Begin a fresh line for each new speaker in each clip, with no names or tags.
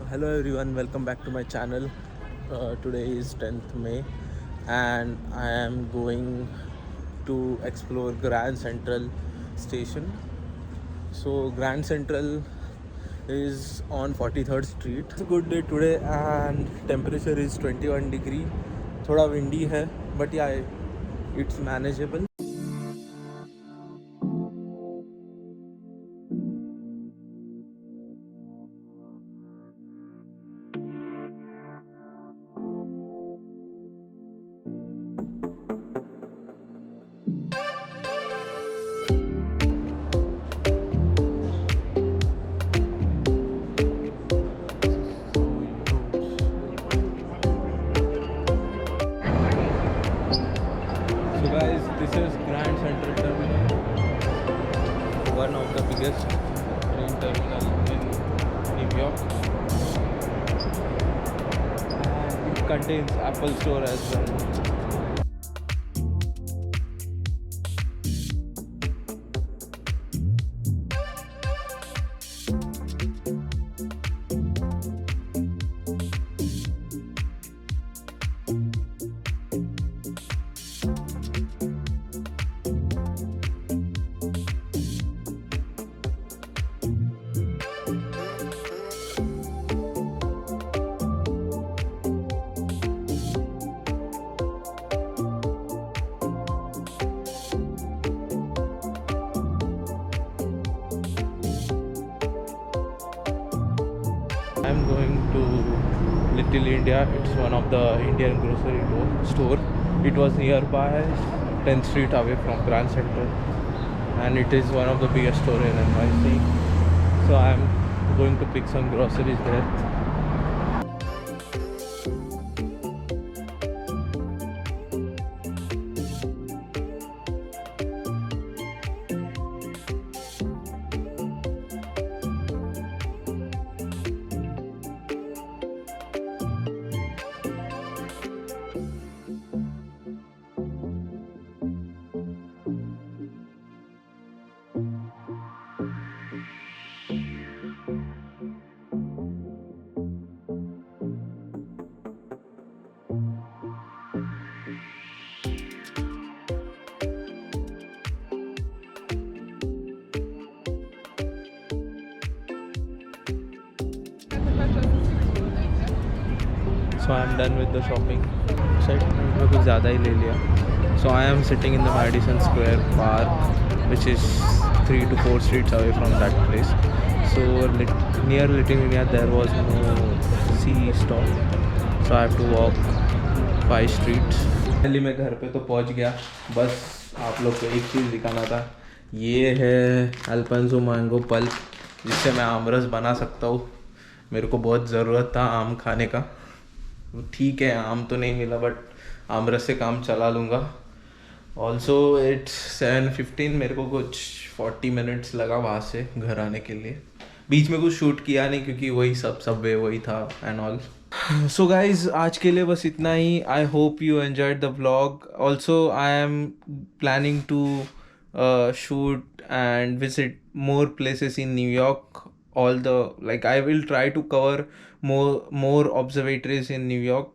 Hello everyone, welcome back to my channel. Today is 10th May and I am going to explore Grand Central Station. So Grand Central is on 43rd Street. It's a good day today and temperature is 21 degree. थोड़ा windy है but yeah, it's manageable. So guys, this is Grand Central Terminal, one of the biggest train terminal in New York. And it contains Apple Store as well. I'm going to Little India. It's one of the Indian grocery store. It was nearby 10th Street away from Grand Central and it is one of the biggest store in NYC. So I'm going to pick some groceries there. So I am done with the shopping. Set मैंने कुछ ज़्यादा ही ले लिया. So I am sitting in the Madison Square Park, which is 3 to 4 streets away from that place. So near Little India there was no C stop. So I have to walk 5 streets. पहले मैं घर पे तो पहुंच गया. बस आप लोग को एक चीज़ दिखाना था. ये है अल्फांसो मैंगो पल्प, जिससे मैं आमरस बना सकता हूँ. मेरे को बहुत ज़रूरत था आम खाने का. ठीक है, आम तो नहीं मिला बट आमरस से काम चला लूँगा. Also it's 7:15. मेरे को कुछ 40 मिनट्स लगा वहाँ से घर आने के लिए. बीच में कुछ शूट किया नहीं क्योंकि वही सबवे वही था एंड ऑल. सो गाइज, आज के लिए बस इतना ही. I hope you enjoyed the vlog. Also I am planning to shoot and visit more places in New York. All the I will try to cover more observatories in New York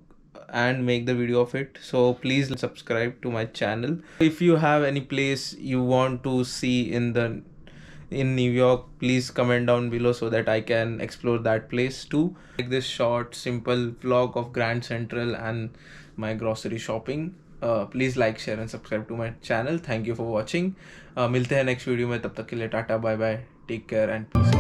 and make the video of it. So please subscribe to my channel. If you have any place you want to see in New York, please comment down below so that I can explore that place too. Like this short simple vlog of Grand Central and my grocery shopping. Please like, share and subscribe to my channel. Thank you for watching. मिलते हैं next video में. तब तक के लिए tata, bye bye, take care and piece.